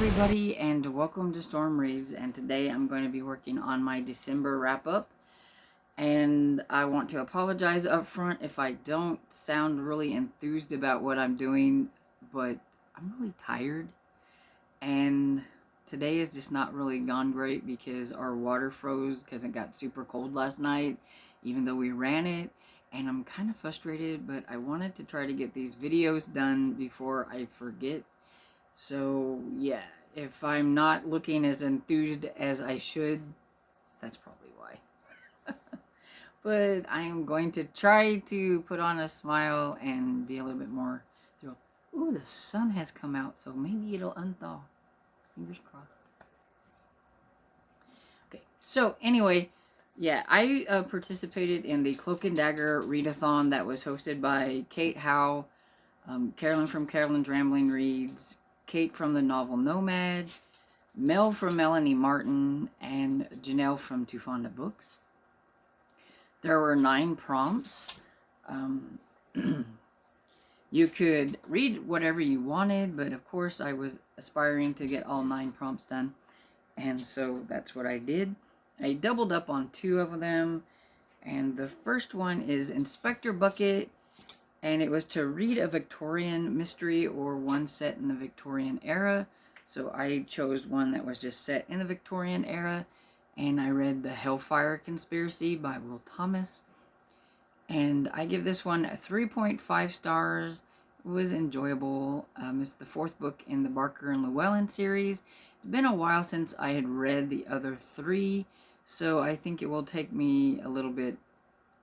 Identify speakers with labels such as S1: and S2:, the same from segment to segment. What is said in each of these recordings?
S1: everybody, and welcome to Storm Reads. And today I'm going to be working on my December wrap-up. And I want to apologize up front if I don't sound really enthused about what I'm doing, but I'm really tired. And today has just not really gone great because our water froze because it got super cold last night, even though we ran it. And I'm kind of frustrated, but I wanted to try to get these videos done before I forget. So, yeah, if I'm not looking as enthused as I should, that's probably why. But I am going to try to put on a smile and be a little bit more thrilled. Ooh, the sun has come out, so maybe it'll unthaw. Fingers crossed. Okay, so anyway, yeah, I participated in the Cloak and Dagger readathon that was hosted by Kate Howe, Carolyn from Carolyn's Rambling Reads, Kate from the novel Nomad, Mel from Melanie Martin, and Janelle from Too Fonda Books. There were 9 prompts. You could read whatever you wanted, but of course I was aspiring to get all 9 prompts done, and so that's what I did. I doubled up on 2 of them, and the first one is Inspector Bucket, and it was to read a Victorian mystery or one set in the Victorian era. So I chose one that was just set in the Victorian era, and I read The Hellfire Conspiracy by Will Thomas. And I give this one 3.5 stars. It was enjoyable. It's the 4th book in the Barker and Llewellyn series. It's been a while since I had read the other 3, so I think it will take me a little bit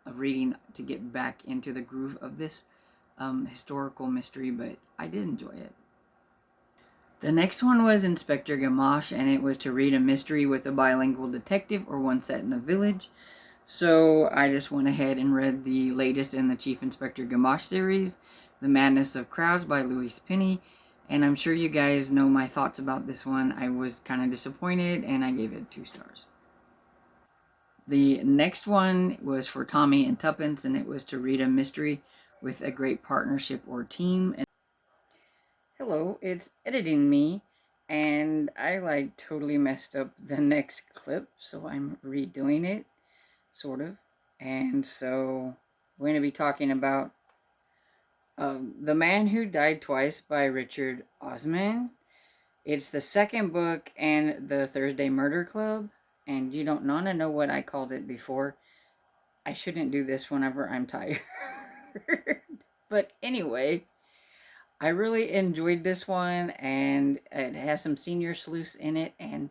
S1: of reading to get back into the groove of this historical mystery, but I did enjoy it. The next one was Inspector Gamache, and it was to read a mystery with a bilingual detective or one set in a village. So I just went ahead and read the latest in the Chief Inspector Gamache series, The Madness of Crowds by Louise Penny, and I'm sure you guys know my thoughts about this one. I was kind of disappointed, and I gave it 2 stars. The next one was for Tommy and Tuppence, and it was to read a mystery with a great partnership or team. And hello, it's editing me, and I totally messed up the next clip, so I'm redoing it, sort of. And so we're going to be talking about The Man Who Died Twice by Richard Osman. It's the 2nd book and the Thursday Murder Club. And you don't want to know what I called it before. I shouldn't do this whenever I'm tired. But anyway, I really enjoyed this one, and it has some senior sleuths in it, and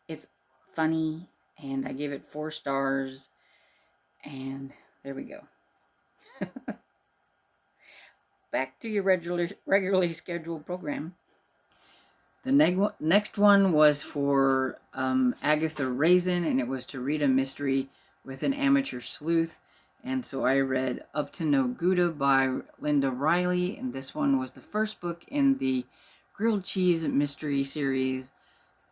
S1: it's funny, and I gave it 4 stars, and there we go. Back to your regularly scheduled program. The next one was for Agatha Raisin, and it was to read a mystery with an amateur sleuth. And so I read Up to No Gouda by Linda Riley, and this one was the 1st book in the Grilled Cheese Mystery series.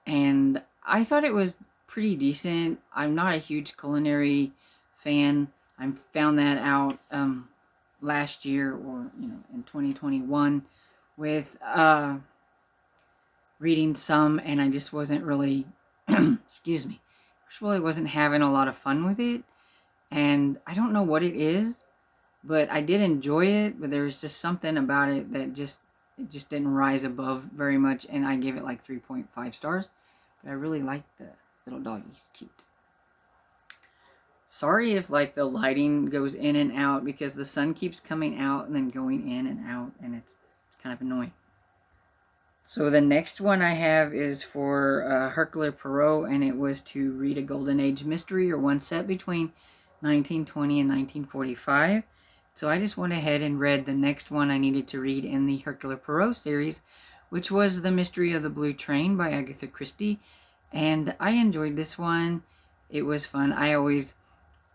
S1: And I thought it was pretty decent. I'm not a huge culinary fan. I found that out last year, or in 2021, with reading some, and I just wasn't really excuse me, just really wasn't having a lot of fun with it. And I don't know what it is, but I did enjoy it, but there was just something about it that just didn't rise above very much, and I gave it like 3.5 stars. But I really liked the little dog. He's cute. Sorry if the lighting goes in and out, because the sun keeps coming out and then going in and out, and it's kind of annoying. So the next one I have is for Hercule Poirot, and it was to read a Golden Age mystery or one set between 1920 and 1945. So I just went ahead and read the next one I needed to read in the Hercule Poirot series, which was The Mystery of the Blue Train by Agatha Christie. And I enjoyed this one. It was fun. I always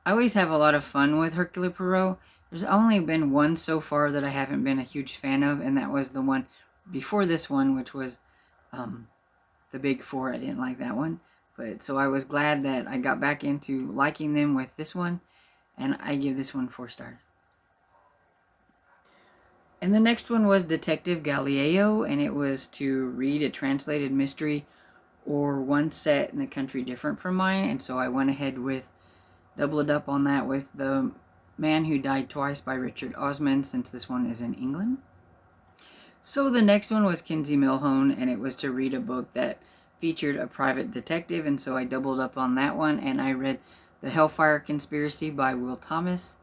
S1: have a lot of fun with Hercule Poirot. There's only been one so far that I haven't been a huge fan of, and that was the one before this one, which was The Big Four. I didn't like that one. But so I was glad that I got back into liking them with this one, and I give this one 4 stars. And the next one was Detective Galileo, and it was to read a translated mystery or one set in a country different from mine. And so I went ahead with, doubled up on that with The Man Who Died Twice by Richard Osman, since this one is in England. So the next one was Kinsey Millhone, and it was to read a book that featured a private detective, and so I doubled up on that one, and I read The Hellfire Conspiracy by Will Thomas.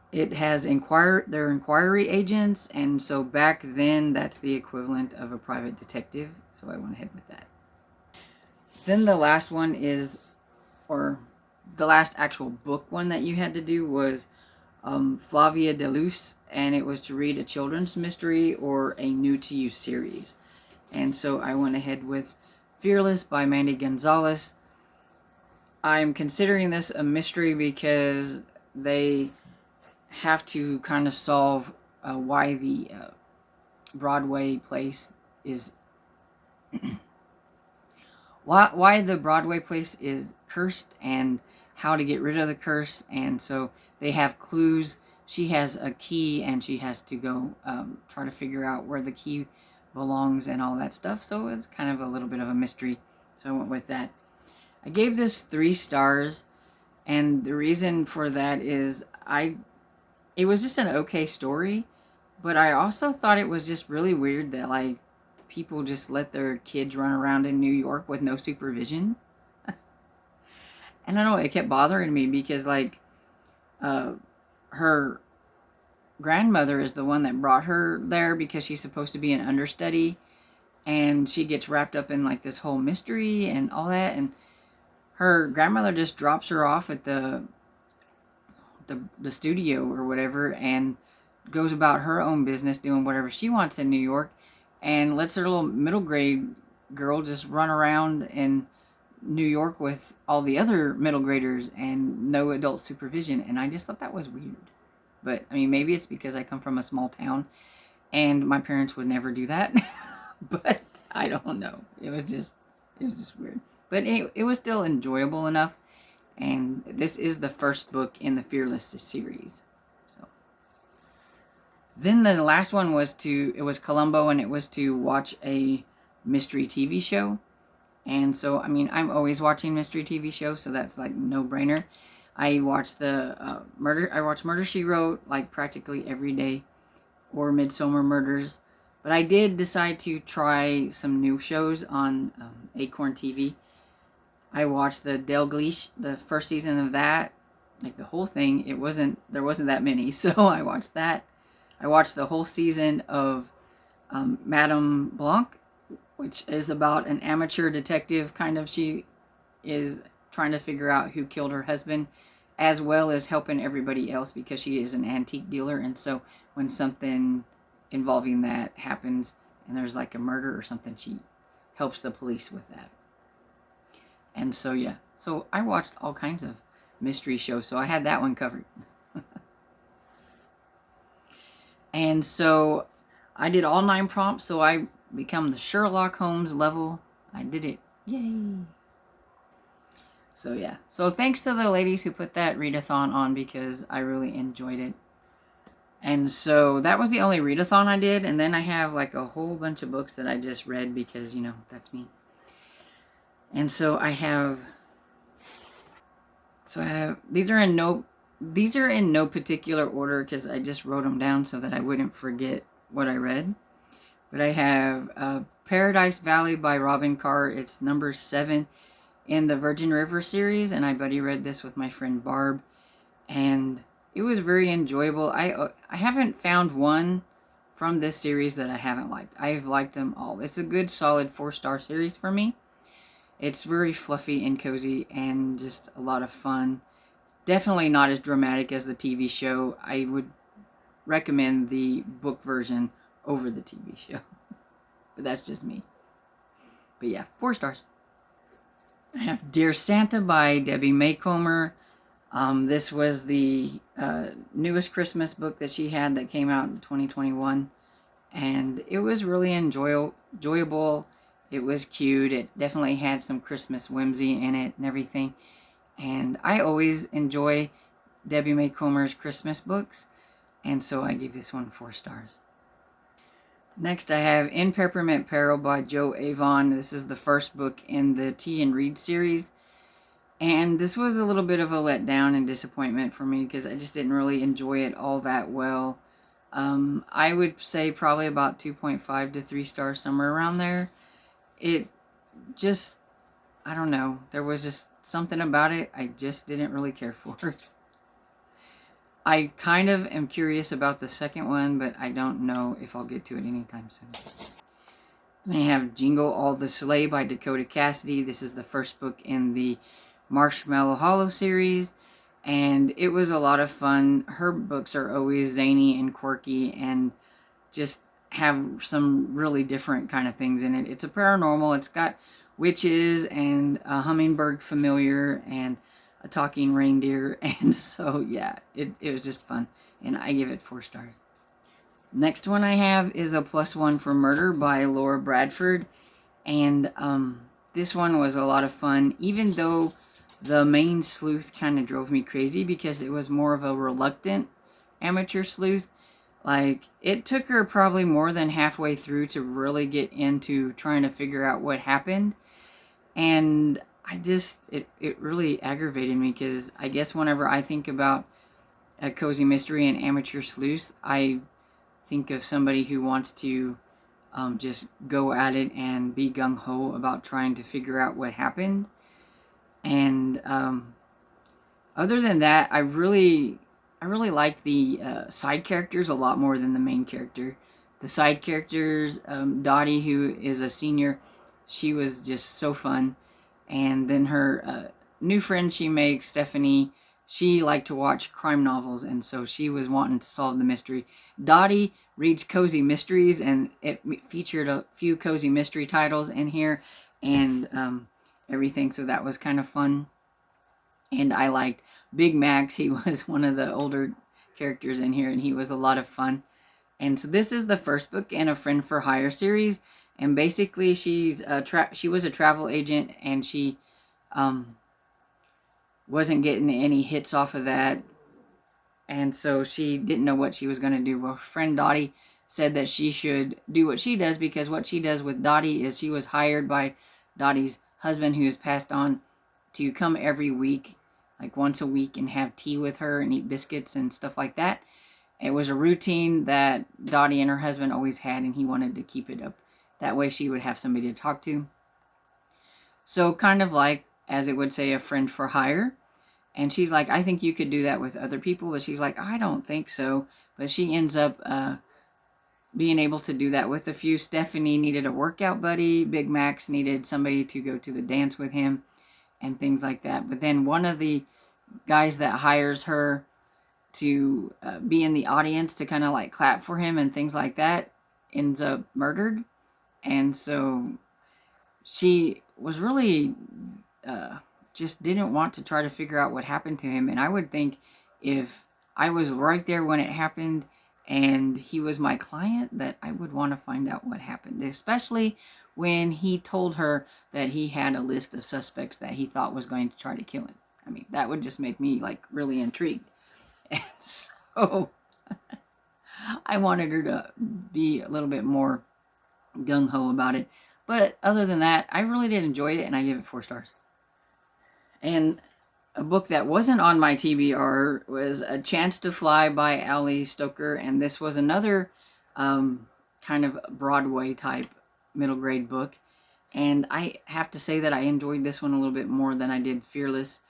S1: It has their inquiry agents, and so back then that's the equivalent of a private detective, so I went ahead with that. Then the last one is, or the last actual book one that you had to do was Flavia de Luce, and it was to read a children's mystery or a new to you series. And so I went ahead with Fearless by Mandy Gonzalez. I'm considering this a mystery because they have to kind of solve why the Broadway place is why the Broadway place is cursed and how to get rid of the curse. And so they have clues. She has a key and she has to go try to figure out where the key belongs and all that stuff. So it's kind of a little bit of a mystery. So I went with that. I gave this 3 stars, and the reason for that is it was just an okay story, but I also thought it was just really weird that like people just let their kids run around in New York with no supervision. And I know it kept bothering me because like her grandmother is the one that brought her there because she's supposed to be an understudy, and she gets wrapped up in like this whole mystery and all that, and her grandmother just drops her off at the studio or whatever and goes about her own business doing whatever she wants in New York, and lets her little middle grade girl just run around in New York with all the other middle graders and no adult supervision. And I just thought that was weird. But I mean, maybe it's because I come from a small town and my parents would never do that. But I don't know. It was just weird. But anyway, it was still enjoyable enough. And this is the first book in the Fearless series. So then the last one was it was Columbo, and it was to watch a mystery TV show. And so, I mean, I'm always watching mystery TV shows, so that's like no brainer. I watched Murder, She Wrote like practically every day, or Midsomer Murders. But I did decide to try some new shows on Acorn TV. I watched the Dalglish, the first season of that, like the whole thing. There wasn't that many, so I watched that. I watched the whole season of Madame Blanc, which is about an amateur detective, kind of. She is trying to figure out who killed her husband, as well as helping everybody else because she is an antique dealer. And so when something involving that happens and there's like a murder or something, she helps the police with that. And so, yeah. So I watched all kinds of mystery shows, so I had that one covered. And so I did all 9 prompts, so I become the Sherlock Holmes level. I did it. Yay. So yeah. So thanks to the ladies who put that readathon on because I really enjoyed it. And so that was the only readathon I did. And then I have like a whole bunch of books that I just read because, you know, that's me. And so I have these are in no particular order because I just wrote them down so that I wouldn't forget what I read. But I have Paradise Valley by Robin Carr. It's number 7 in the Virgin River series, and I buddy read this with my friend Barb, and it was very enjoyable. I haven't found one from this series that I haven't liked. I've liked them all. It's a good, solid 4-star series for me. It's very fluffy and cozy and just a lot of fun. Definitely not as dramatic as the TV show. I would recommend the book version over the TV show. But that's just me. But yeah, 4 stars. I have Dear Santa by Debbie Maycomer. This was the newest Christmas book that she had that came out in 2021. And it was really enjoyable. It was cute. It definitely had some Christmas whimsy in it and everything. And I always enjoy Debbie Maycomer's Christmas books. And so I gave this one 4 stars. Next, I have In Peppermint, Peril by Joe Avon. This is the first book in the Tea and Read series. And this was a little bit of a letdown and disappointment for me because I just didn't really enjoy it all that well. I would say probably about 2.5 to 3 stars, somewhere around there. It just, I don't know. There was just something about it I just didn't really care for. I kind of am curious about the second one, but I don't know if I'll get to it anytime soon. Then I have Jingle All the Sleigh by Dakota Cassidy. This is the first book in the Marshmallow Hollow series, and it was a lot of fun. Her books are always zany and quirky and just have some really different kind of things in it. It's a paranormal. It's got witches and a hummingbird familiar and a talking reindeer, and so yeah, it was just fun, and I give it 4 stars. Next one I have is A Plus One for Murder by Laura Bradford, and this one was a lot of fun, even though the main sleuth kind of drove me crazy because it was more of a reluctant amateur sleuth. Like, it took her probably more than halfway through to really get into trying to figure out what happened, and it really aggravated me because I guess whenever I think about a cozy mystery and amateur sleuth, I think of somebody who wants to just go at it and be gung-ho about trying to figure out what happened. And other than that, I really like the side characters a lot more than the main character. The side characters, Dottie, who is a senior, she was just so fun. And then her new friend she makes, Stephanie, she liked to watch crime novels, and so she was wanting to solve the mystery. Dottie reads cozy mysteries, and it featured a few cozy mystery titles in here and everything, so that was kind of fun. And I liked Big Max. He was one of the older characters in here, and he was a lot of fun. And so this is the first book in a Friend for Hire series, and basically she was a travel agent, and she wasn't getting any hits off of that, and so she didn't know what she was going to do. Well, friend Dottie said that she should do what she does, because what she does with Dottie is she was hired by Dottie's husband, who has passed on, to come every week, like once a week, and have tea with her and eat biscuits and stuff like that. It was a routine that Dottie and her husband always had, and he wanted to keep it up. That way she would have somebody to talk to. So kind of like, as it would say, a friend for hire. And she's like, I think you could do that with other people. But she's like, I don't think so. But she ends up being able to do that with a few. Stephanie needed a workout buddy. Big Max needed somebody to go to the dance with him and things like that. But then one of the guys that hires her to be in the audience to kind of like clap for him and things like that ends up murdered. And so she was really just didn't want to try to figure out what happened to him. And I would think if I was right there when it happened and he was my client, that I would want to find out what happened, especially when he told her that he had a list of suspects that he thought was going to try to kill him. I mean, that would just make me like really intrigued. And so I wanted her to be a little bit more gung-ho about it. But other than that, I really did enjoy it, and I give it 4 stars. And a book that wasn't on my TBR was A Chance to Fly by Ali Stoker, and this was another kind of Broadway type middle grade book. And I have to say that I enjoyed this one a little bit more than I did Fearless.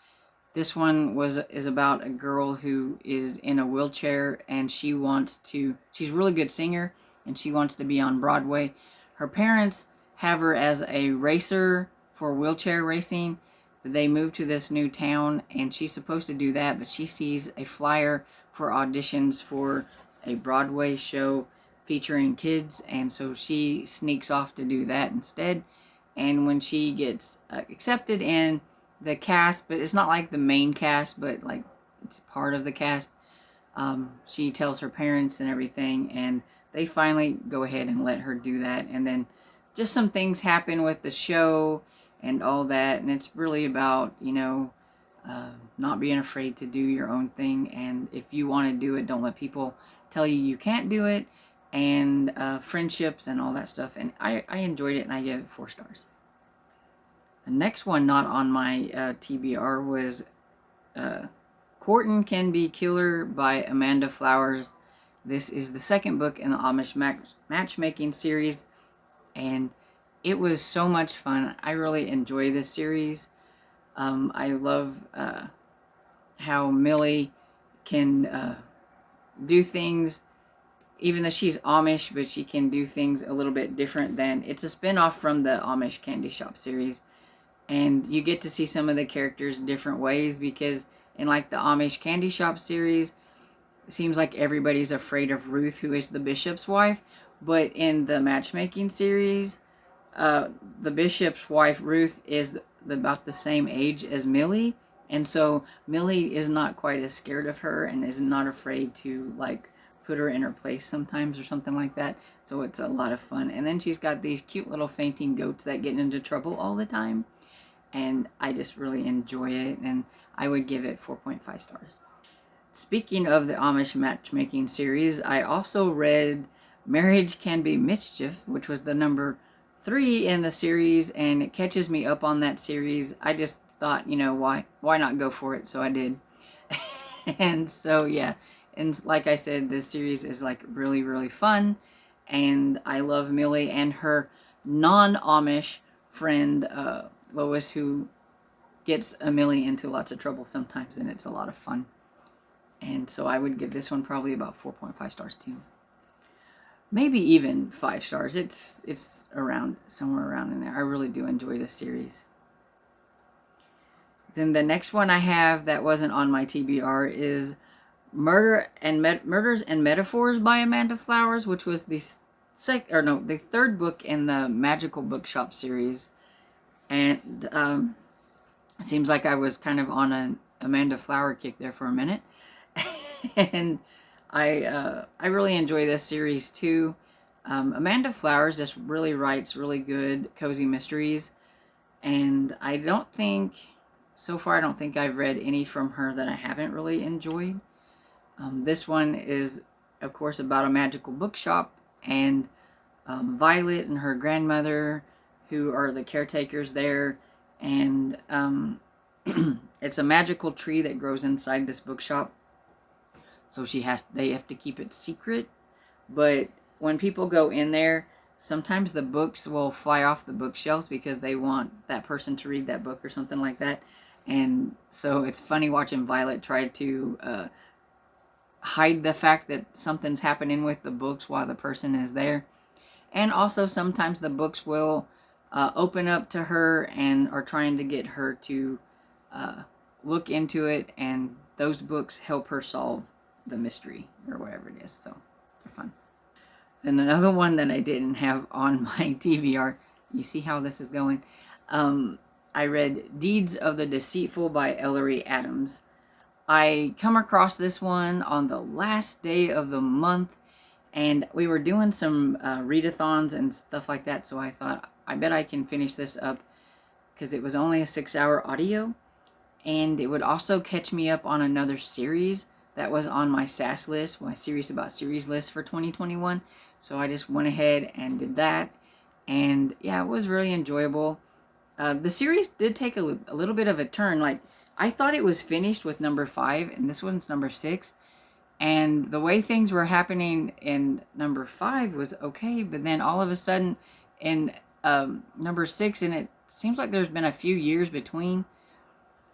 S1: This one is about a girl who is in a wheelchair, and she's a really good singer, and she wants to be on Broadway. Her parents have her as a racer for wheelchair racing. They move to this new town, and she's supposed to do that, but she sees a flyer for auditions for a Broadway show featuring kids, and so she sneaks off to do that instead. And when she gets accepted in the cast, but it's not like the main cast, but like it's part of the cast, she tells her parents and everything, and they finally go ahead and let her do that. And then just some things happen with the show and all that, and it's really about, not being afraid to do your own thing, and if you want to do it, don't let people tell you you can't do it. and friendships and all that stuff. And I enjoyed it, and I gave it 4 stars. The next one not on my TBR was Courtin' Can Be Killer by Amanda Flowers. This is the second book in the Amish matchmaking series, and it was so much fun. I really enjoy this series. I love how Millie can do things, even though she's Amish, but she can do things a little bit different than... It's a spin-off from the Amish Candy Shop series, and you get to see some of the characters different ways, because in like the Amish Candy Shop series, it seems like everybody's afraid of Ruth, who is the bishop's wife, but in the matchmaking series, the bishop's wife, Ruth, is about the same age as Millie, and so Millie is not quite as scared of her and is not afraid to like put her in her place sometimes or something like that. So it's a lot of fun. And then she's got these cute little fainting goats that get into trouble all the time, and I just really enjoy it, and I would give it 4.5 stars. Speaking of the Amish matchmaking series, I also read Marriage Can Be Mischief, which was the number 3 in the series, and it catches me up on that series. I just thought, you know, why not go for it? So I did. And so, yeah. And like I said, this series is like really, really fun. And I love Millie and her non-Amish friend, Lois, who gets Millie into lots of trouble sometimes, and it's a lot of fun. And so I would give this one probably about 4.5 stars too. Maybe even 5 stars. It's around, somewhere around in there. I really do enjoy this series. Then the next one I have that wasn't on my TBR is Murders and Metaphors by Amanda Flowers, which was the third book in the Magical Bookshop series. And it seems like I was kind of on an Amanda Flower kick there for a minute. And I really enjoy this series too. Amanda Flowers just really writes really good cozy mysteries, and I don't think I've read any from her that I haven't really enjoyed. This one is, of course, about a magical bookshop, and Violet and her grandmother, who are the caretakers there, and it's a magical tree that grows inside this bookshop. So they have to keep it secret, but when people go in there, sometimes the books will fly off the bookshelves because they want that person to read that book or something like that. And so it's funny watching Violet try to hide the fact that something's happening with the books while the person is there. And also sometimes the books will open up to her and are trying to get her to look into it, and those books help her solve the mystery or whatever it is. So they're fun. Then another one that I didn't have on my TBR, you see how this is going, I read Deeds of the Deceitful by Ellery Adams. I come across this one on the last day of the month, and we were doing some readathons and stuff like that, so I thought, I bet I can finish this up, because it was only a 6-hour audio, and it would also catch me up on another series that was on my SAS list, my series about series list for 2021. So I just went ahead and did that. And yeah, it was really enjoyable. The series did take a little bit of a turn. Like, I thought it was finished with number 5, and this one's number 6. And the way things were happening in number 5 was okay, but then all of a sudden in number 6, and it seems like there's been a few years between,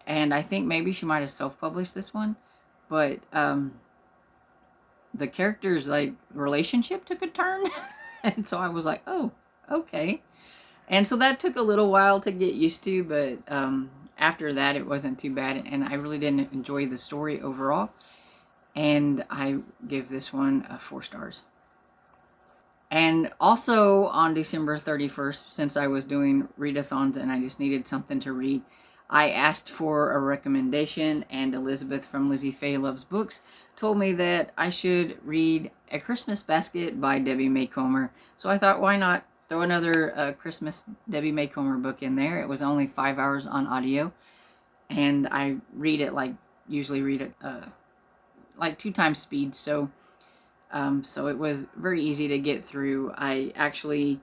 S1: and I think maybe she might have self-published this one, but the character's like relationship took a turn. And so I was like, oh, okay. And so that took a little while to get used to, but after that it wasn't too bad, and I really didn't enjoy the story overall, and I give this one 4 stars. And also on December 31st, since I was doing readathons and I just needed something to read, I asked for a recommendation, and Elizabeth from Lizzie Faye Loves Books told me that I should read A Christmas Basket by Debbie May Comer. So I thought, why not throw another Christmas Debbie May Comer book in there? It was only 5 hours on audio, and I usually read it like 2 times speed. So So it was very easy to get through. I actually,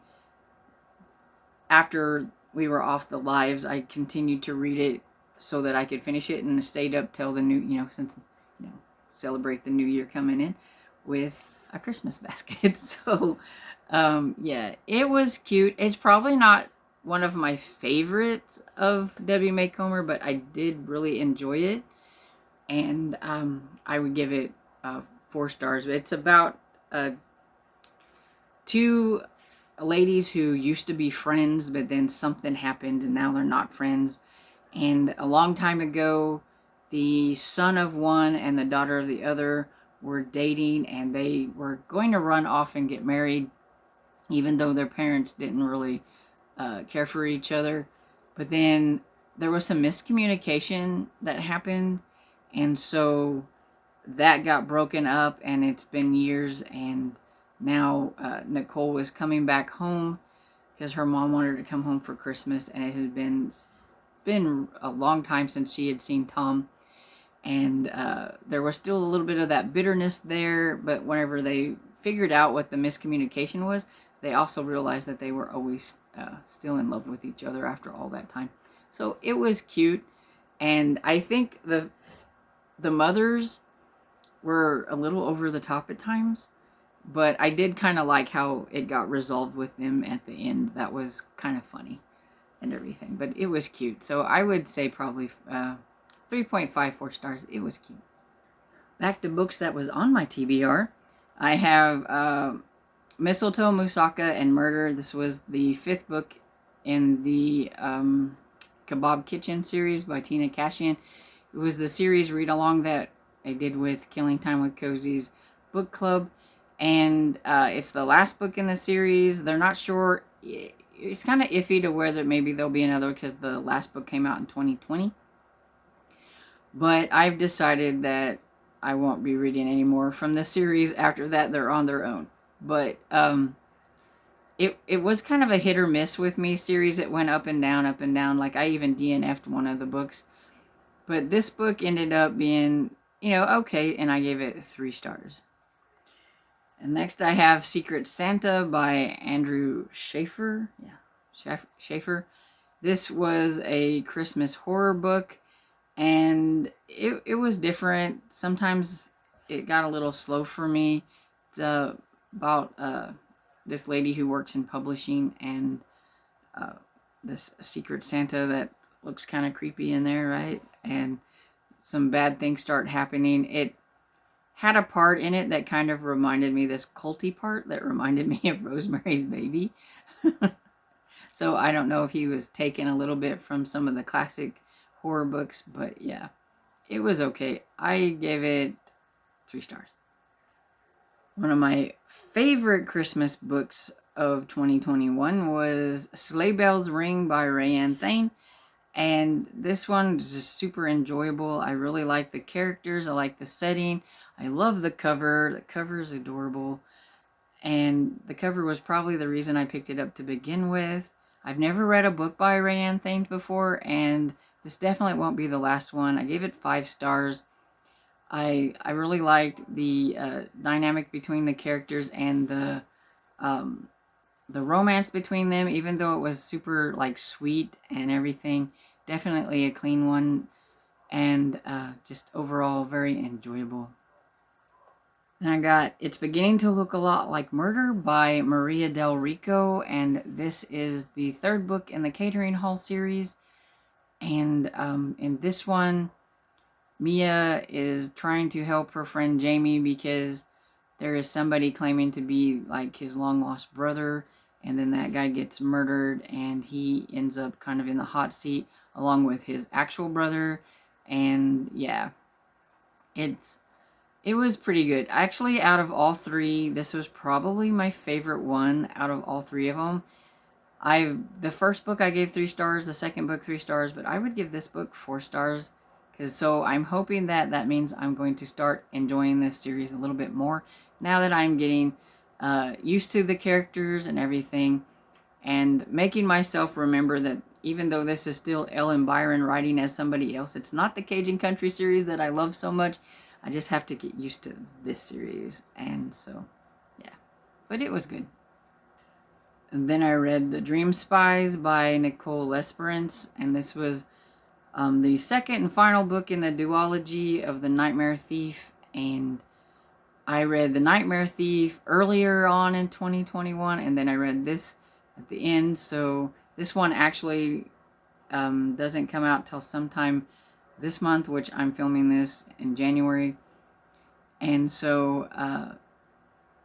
S1: after we were off the lives, I continued to read it so that I could finish it, and stayed up till the new, since, celebrate the new year coming in with a Christmas basket. So, yeah, it was cute. It's probably not one of my favorites of Debbie May Comer, but I did really enjoy it. And I would give it 4 stars. It's about two ladies who used to be friends, but then something happened and now they're not friends. And a long time ago, the son of one and the daughter of the other were dating, and they were going to run off and get married, even though their parents didn't really care for each other. But then there was some miscommunication that happened, and so that got broken up, and it's been years, and now Nicole was coming back home because her mom wanted her to come home for Christmas, and it had been a long time since she had seen Tom, and there was still a little bit of that bitterness there, but whenever they figured out what the miscommunication was, they also realized that they were always still in love with each other after all that time. So it was cute, and I think the mothers were a little over the top at times, but I did kind of like how it got resolved with them at the end. That was kind of funny and everything, but it was cute. So I would say probably 3.54 stars. It was cute. Back to books that was on my TBR. I have Mistletoe, Musaka, and Murder. This was the 5th book in the Kebab Kitchen series by Tina Cashian. It was the series read-along that I did with Killing Time with Cozy's book club. And it's the last book in the series. They're not sure. It's kind of iffy to whether maybe there'll be another, because the last book came out in 2020. But I've decided that I won't be reading any more from the series. After that, they're on their own. But it was kind of a hit or miss with me series. It went up and down, up and down. Like, I even DNF'd one of the books. But this book ended up being, okay, and I gave it 3 stars. And next I have Secret Santa by Andrew Schaefer. Yeah, Schaefer. This was a Christmas horror book, and it was different. Sometimes it got a little slow for me. It's about this lady who works in publishing, and this Secret Santa that looks kind of creepy in there, right? And some bad things start happening. It had a part in it that kind of reminded me, this culty part that reminded me of Rosemary's Baby. So I don't know if he was taken a little bit from some of the classic horror books, but yeah, it was okay. I gave it 3 stars. One of my favorite Christmas books of 2021 was Sleigh Bells Ring by Rayanne Thane. And this one is just super enjoyable. I really like the characters. I like the setting. I love the cover. The cover is adorable. And the cover was probably the reason I picked it up to begin with. I've never read a book by Rayanne Thane before, and this definitely won't be the last one. I gave it 5 stars. I really liked the dynamic between the characters and the romance between them, even though it was super sweet and everything. Definitely a clean one, and just overall very enjoyable. And I got It's Beginning to Look a Lot Like Murder by Maria Del Rico, and this is the 3rd book in the Catering Hall series. And in this one, Mia is trying to help her friend Jamie because there is somebody claiming to be his long-lost brother, and then that guy gets murdered, and he ends up kind of in the hot seat along with his actual brother. And yeah, it was pretty good. Actually, out of all 3, this was probably my favorite one out of all 3 of them. The first book I gave 3 stars, the second book 3 stars, but I would give this book 4 stars. So I'm hoping that means I'm going to start enjoying this series a little bit more now that I'm getting used to the characters and everything, and making myself remember that even though this is still Ellen Byron writing as somebody else, it's not the Cajun Country series that I love so much. I just have to get used to this series. And so, yeah. But it was good. And then I read The Dream Spies by Nicole Esperance. And this was the second and final book in the duology of The Nightmare Thief. And I read The Nightmare Thief earlier on in 2021. And then I read this at the end. So this one actually doesn't come out till sometime this month, which I'm filming this in January. And so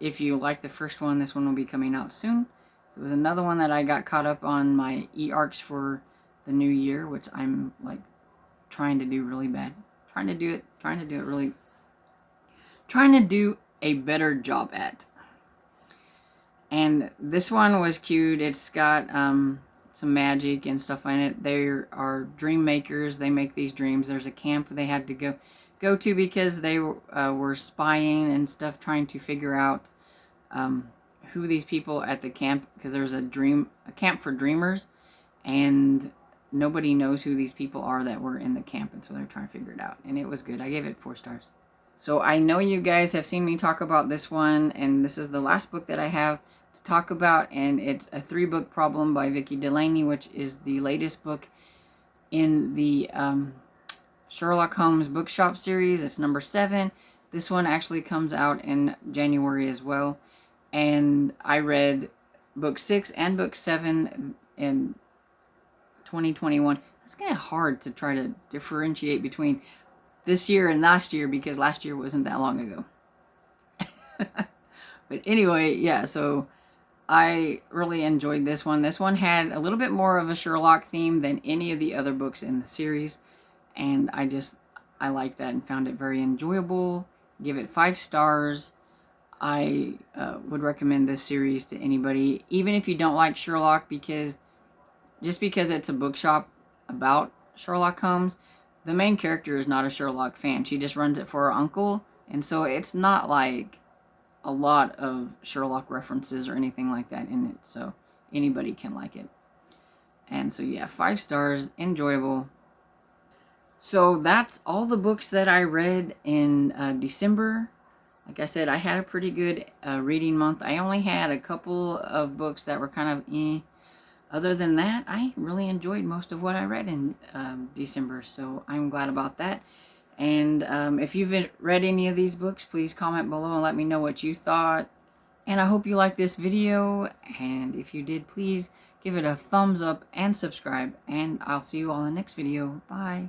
S1: if you like the first one, this one will be coming out soon. So it was another one that I got caught up on my e-arcs for the new year, which I'm like trying to do really bad. Trying to do a better job at. And this one was cute. It's got some magic and stuff in it. They are dream makers. They make these dreams. There's a camp they had to go to because they were spying and stuff, trying to figure out who these people at the camp, because there's a camp for dreamers, and nobody knows who these people are that were in the camp, and so they're trying to figure it out. And it was good. I gave it 4 stars. So I know you guys have seen me talk about this one, and this is the last book that I have to talk about, and it's a 3-book problem by Vicki Delaney, which is the latest book in the Sherlock Holmes bookshop series. It's number 7. This one actually comes out in January as well, and I read book 6 and book 7 in 2021. It's kind of hard to try to differentiate between this year and last year, because last year wasn't that long ago. But anyway, yeah, so I really enjoyed this one. This one had a little bit more of a Sherlock theme than any of the other books in the series, and I liked that and found it very enjoyable. Give it 5 stars. I would recommend this series to anybody, even if you don't like Sherlock, because just because it's a bookshop about Sherlock Holmes, the main character is not a Sherlock fan. She just runs it for her uncle, and so it's not like a lot of Sherlock references or anything like that in it, so anybody can like it. And so yeah, 5 stars, enjoyable. So that's all the books that I read in December. Like I said, I had a pretty good reading month. I only had a couple of books that were kind of eh. Other than that, I really enjoyed most of what I read in December, so I'm glad about that. And if you've read any of these books, please comment below and let me know what you thought. And I hope you liked this video, and if you did, please give it a thumbs up and subscribe, and I'll see you all in the next video. Bye.